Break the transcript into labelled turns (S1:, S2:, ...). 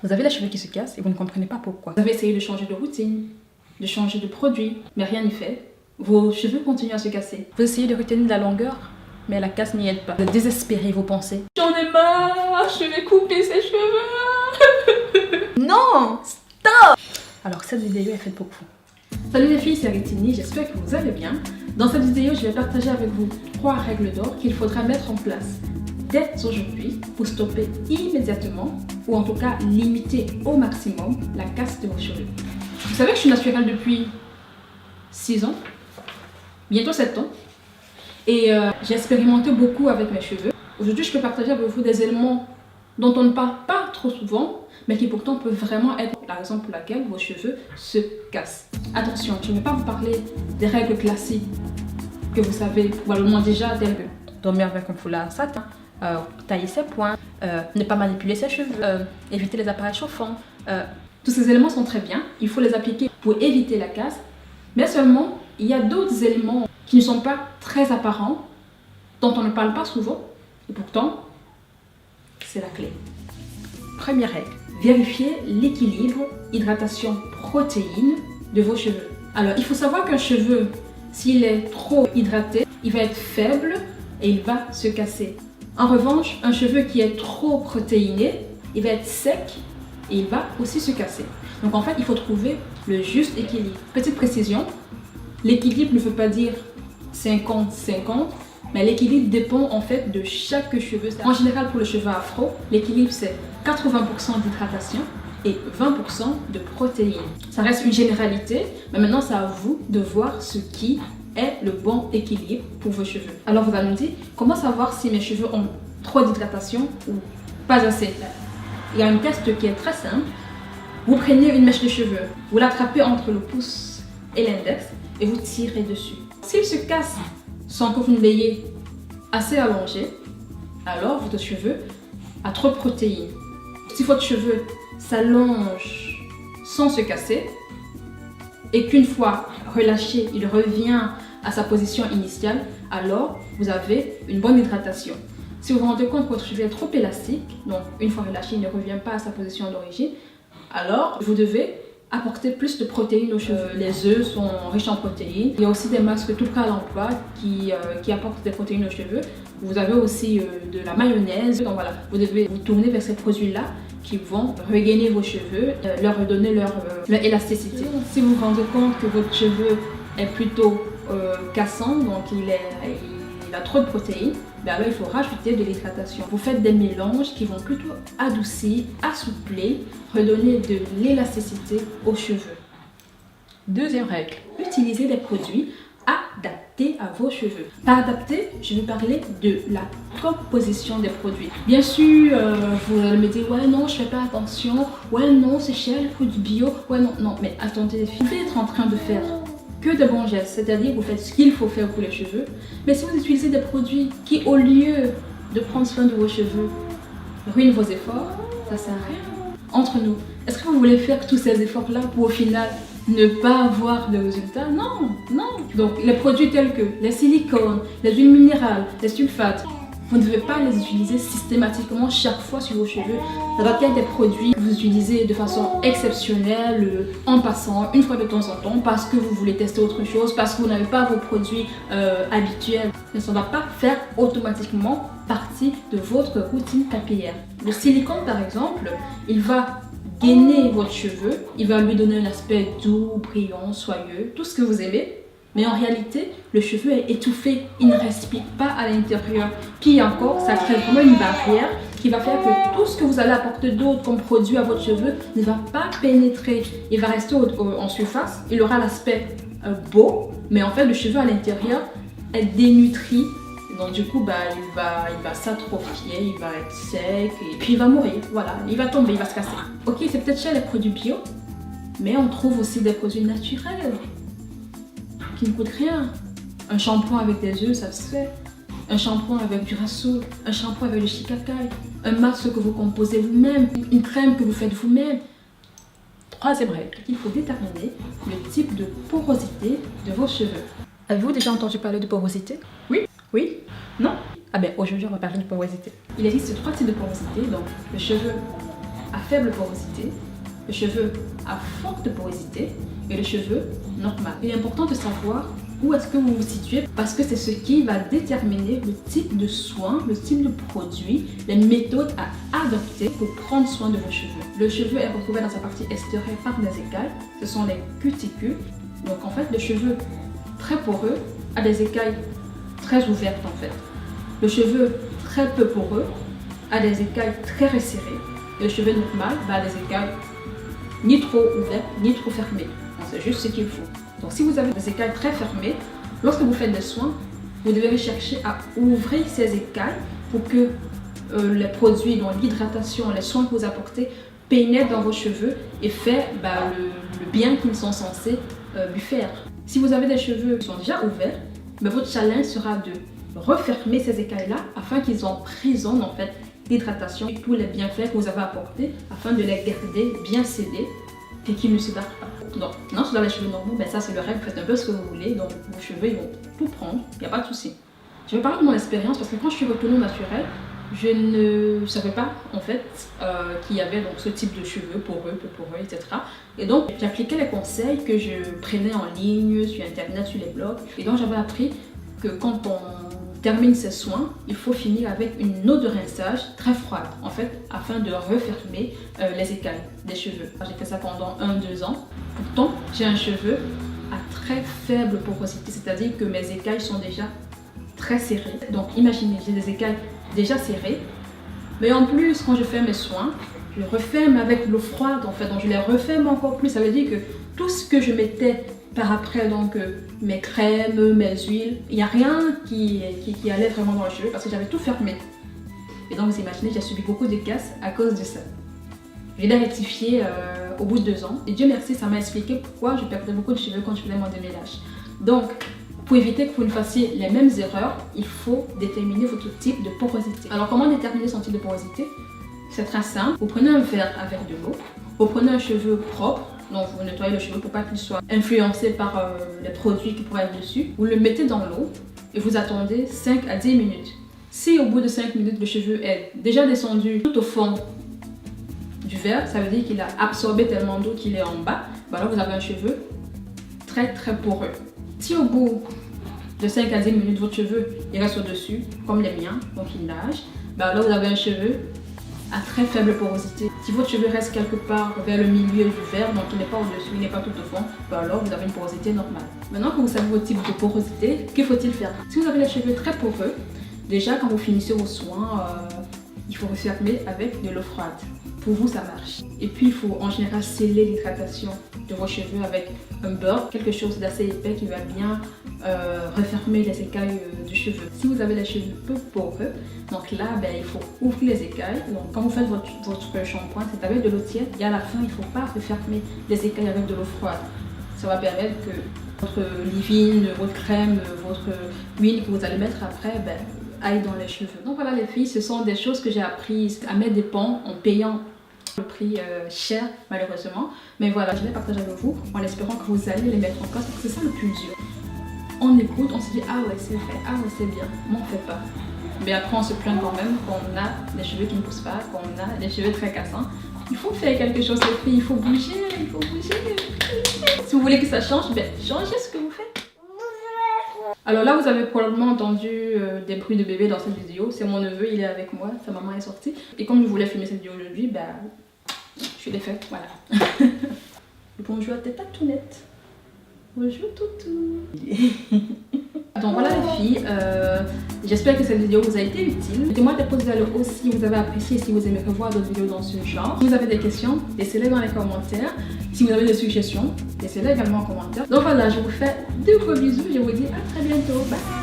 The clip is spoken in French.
S1: Vous avez les cheveux qui se cassent et vous ne comprenez pas pourquoi. Vous avez essayé de changer de routine, de changer de produit, mais rien n'y fait. Vos cheveux continuent à se casser. Vous essayez de retenir de la longueur, mais la casse n'y aide pas. Vous êtes désespéré, vous pensez. J'en ai marre, je vais couper ces cheveux. Non, stop. Alors cette vidéo est faite pour vous. Salut les filles, c'est Aritini, j'espère que vous allez bien. Dans cette vidéo, je vais partager avec vous 3 règles d'or qu'il faudra mettre en place dès aujourd'hui pour stopper immédiatement ou en tout cas limiter au maximum la casse de vos cheveux. Vous savez que je suis naturelle depuis 6 ans, bientôt 7 ans, et j'ai expérimenté beaucoup avec mes cheveux. Aujourd'hui, je peux partager avec vous des éléments dont on ne parle pas trop souvent, mais qui pourtant peuvent vraiment être la raison pour laquelle vos cheveux se cassent. Attention, je ne vais pas vous parler des règles classiques que vous savez probablement déjà, telles que dormir avec un foulard satin, tailler ses poings, ne pas manipuler ses cheveux, éviter les appareils chauffants. Tous ces éléments sont très bien, il faut les appliquer pour éviter la casse, mais seulement il y a d'autres éléments qui ne sont pas très apparents, dont on ne parle pas souvent, et pourtant c'est la clé. Première règle, vérifiez l'équilibre hydratation-protéine de vos cheveux. Alors il faut savoir qu'un cheveu, s'il est trop hydraté, il va être faible et il va se casser. En revanche, un cheveu qui est trop protéiné, il va être sec et il va aussi se casser. Donc en fait, il faut trouver le juste équilibre. Petite précision, l'équilibre ne veut pas dire 50-50, mais l'équilibre dépend en fait de chaque cheveu. En général, pour le cheveu afro, l'équilibre c'est 80% d'hydratation et 20% de protéines. Ça reste une généralité, mais maintenant c'est à vous de voir ce qui est le bon équilibre pour vos cheveux. Alors vous allez me dire, comment savoir si mes cheveux ont trop d'hydratation ou pas assez? Il y a un test qui est très simple. Vous prenez une mèche de cheveux, vous l'attrapez entre le pouce et l'index et vous tirez dessus. S'il se casse sans que vous ne l'ayez assez allongé, alors votre cheveu a trop de protéines. Si votre cheveu s'allonge sans se casser et qu'une fois relâché, il revient à sa position initiale, alors vous avez une bonne hydratation. Si vous vous rendez compte que votre cheveu est trop élastique, donc une fois relâché, il ne revient pas à sa position d'origine, alors vous devez apporter plus de protéines aux cheveux. Les œufs sont riches en protéines. Il y a aussi des masques tout prêts à l'emploi qui apportent des protéines aux cheveux. Vous avez aussi de la mayonnaise. Donc voilà, vous devez vous tourner vers ces produits-là qui vont regainer vos cheveux, leur redonner leur élasticité. Si vous vous rendez compte que votre cheveu est plutôt cassant, donc il a trop de protéines, ben alors il faut rajouter de l'hydratation. Vous faites des mélanges qui vont plutôt adoucir, assouplir, redonner de l'élasticité aux cheveux. Deuxième règle, utilisez des produits adaptés à vos cheveux. Par adapté, je vais parler de la composition des produits. Bien sûr, vous allez me dire, ouais non, je fais pas attention, ouais non, c'est cher, le produit bio, ouais non, non, mais attendez, vous devez être en train de faire que de bons gestes, c'est-à-dire vous faites ce qu'il faut faire pour les cheveux, mais si vous utilisez des produits qui, au lieu de prendre soin de vos cheveux, ruinent vos efforts, ça sert à rien. Entre nous, est-ce que vous voulez faire tous ces efforts-là pour au final ne pas avoir de résultats? Non, non. Donc les produits tels que les silicones, les huiles minérales, les sulfates, vous ne devez pas les utiliser systématiquement chaque fois sur vos cheveux. Ça doit être des produits que vous utilisez de façon exceptionnelle, en passant, une fois de temps en temps, parce que vous voulez tester autre chose, parce que vous n'avez pas vos produits habituels. Mais ça ne va pas faire automatiquement partie de votre routine capillaire. Le silicone, par exemple, il va gainer votre cheveu, il va lui donner un aspect doux, brillant, soyeux, tout ce que vous aimez. Mais en réalité, le cheveu est étouffé, il ne respire pas à l'intérieur. Puis encore, ça crée vraiment une barrière qui va faire que tout ce que vous allez apporter d'autre comme produit à votre cheveu ne va pas pénétrer. Il va rester en surface, il aura l'aspect beau, mais en fait le cheveu à l'intérieur est dénutri. Donc du coup, il va s'atrophier, il va être sec et puis il va mourir. Voilà, il va tomber, il va se casser. Ok, c'est peut-être cher les produits bio, mais on trouve aussi des produits naturels qui ne coûte rien. Un shampoing avec des œufs, ça se fait. Un shampoing avec du rasso, un shampoing avec du shikakai, un masque que vous composez vous-même, une crème que vous faites vous-même. Troisième règle, il faut déterminer le type de porosité de vos cheveux. Avez-vous déjà entendu parler de porosité? Oui. Oui? Non? Ah ben aujourd'hui on va parler de porosité. Il existe 3 types de porosité, donc le cheveu à faible porosité, le cheveu à forte porosité et le cheveu normal. Il est important de savoir où est-ce que vous vous situez parce que c'est ce qui va déterminer le type de soin, le type de produit, les méthodes à adopter pour prendre soin de vos cheveux. Le cheveu est retrouvé dans sa partie extérieure par des écailles, ce sont les cuticules. Donc en fait, le cheveu très poreux a des écailles très ouvertes en fait. Le cheveu très peu poreux a des écailles très resserrées. Et le cheveu normal a des écailles ni trop ouvertes ni trop fermées. C'est juste ce qu'il faut. Donc si vous avez des écailles très fermées, lorsque vous faites des soins, vous devez chercher à ouvrir ces écailles pour que les produits, donc l'hydratation, les soins que vous apportez pénètrent dans vos cheveux et faire le bien qu'ils sont censés lui faire. Si vous avez des cheveux qui sont déjà ouverts, votre challenge sera de refermer ces écailles-là afin qu'ils emprisonnent en fait l'hydratation et tous les bienfaits que vous avez apportés afin de les garder bien scellés et qu'ils ne se battent pas. Donc, non, si vous avez les cheveux normaux, ça c'est le rêve, vous faites un peu ce que vous voulez, donc vos cheveux ils vont tout prendre, il n'y a pas de souci. Je vais parler de mon expérience parce que quand je suis retournée au naturel, je ne savais pas en fait qu'il y avait donc ce type de cheveux poreux, peu poreux, etc. Et donc j'appliquais les conseils que je prenais en ligne, sur internet, sur les blogs. Et donc j'avais appris que quand on termine ses soins, il faut finir avec une eau de rinçage très froide en fait afin de refermer les écailles des cheveux. J'ai fait ça pendant 1-2 ans. Pourtant j'ai un cheveu à très faible porosité, c'est-à-dire que mes écailles sont déjà très serrées. Donc imaginez, j'ai des écailles déjà serrées, mais en plus quand je fais mes soins, je referme avec l'eau froide en fait, donc je les referme encore plus. Ça veut dire que tout ce que je mettais par après, donc mes crèmes, mes huiles, il n'y a rien qui allait vraiment dans les cheveux parce que j'avais tout fermé. Et donc vous imaginez, j'ai subi beaucoup de casses à cause de ça. Je l'ai rectifié au bout de 2 ans et Dieu merci, ça m'a expliqué pourquoi je perdais beaucoup de cheveux quand je faisais mon démêlage. Donc pour éviter que vous ne fassiez les mêmes erreurs, il faut déterminer votre type de porosité. Alors comment déterminer son type de porosité? C'est très simple. Vous prenez un verre avec de l'eau, vous prenez un cheveu propre, donc vous nettoyez le cheveu pour pas qu'il soit influencé par les produits qui pourraient être dessus. Vous le mettez dans l'eau et vous attendez 5 à 10 minutes. Si au bout de 5 minutes le cheveu est déjà descendu tout au fond du verre, ça veut dire qu'il a absorbé tellement d'eau qu'il est en bas, alors vous avez un cheveu très très poreux. Si au bout de 5 à 10 minutes votre cheveu il reste au-dessus, comme les miens, donc il nage, alors vous avez un cheveu à très faible porosité. Si votre cheveu reste quelque part vers le milieu du verre, donc il n'est pas au-dessus, il n'est pas tout au fond, alors vous avez une porosité normale. Maintenant que vous savez votre type de porosité, que faut-il faire? Si vous avez les cheveux très poreux, déjà quand vous finissez vos soins, il faut refermer avec de l'eau froide. Pour vous, ça marche. Et puis, il faut en général sceller l'hydratation de vos cheveux avec un beurre, quelque chose d'assez épais qui va bien refermer les écailles du cheveu. Si vous avez les cheveux peu poreux, donc là, il faut ouvrir les écailles. Donc, quand vous faites votre shampoing, c'est avec de l'eau tiède. Et à la fin, il ne faut pas refermer les écailles avec de l'eau froide. Ça va permettre que votre leave-in, votre crème, votre huile que vous allez mettre après, aille dans les cheveux. Donc voilà les filles, ce sont des choses que j'ai apprises à mes dépens en payant le prix cher malheureusement. Mais voilà, je les partage avec vous en espérant que vous allez les mettre en place parce que c'est ça le plus dur. On écoute, on se dit ah ouais c'est vrai, ah ouais c'est bien, mais on ne fait pas. Mais après on se plaint quand même qu'on a des cheveux qui ne poussent pas, qu'on a des cheveux très cassants. Il faut faire quelque chose les filles, il faut bouger, il faut bouger. Si vous voulez que ça change, changez ce que vous faites. Alors là, vous avez probablement entendu des bruits de bébé dans cette vidéo. C'est mon neveu, il est avec moi, sa maman est sortie. Et comme je voulais filmer cette vidéo aujourd'hui, je l'ai fait, voilà. Bonjour à tes patounettes. Bonjour toutou. Donc voilà les filles, j'espère que cette vidéo vous a été utile. Mettez-moi des pouces vers le haut si vous avez apprécié, si vous aimez revoir d'autres vidéos dans ce genre. Si vous avez des questions, laissez-les dans les commentaires. Si vous avez des suggestions, laissez-les également en commentaire. Donc voilà, je vous fais de gros bisous, je vous dis à très bientôt. Bye.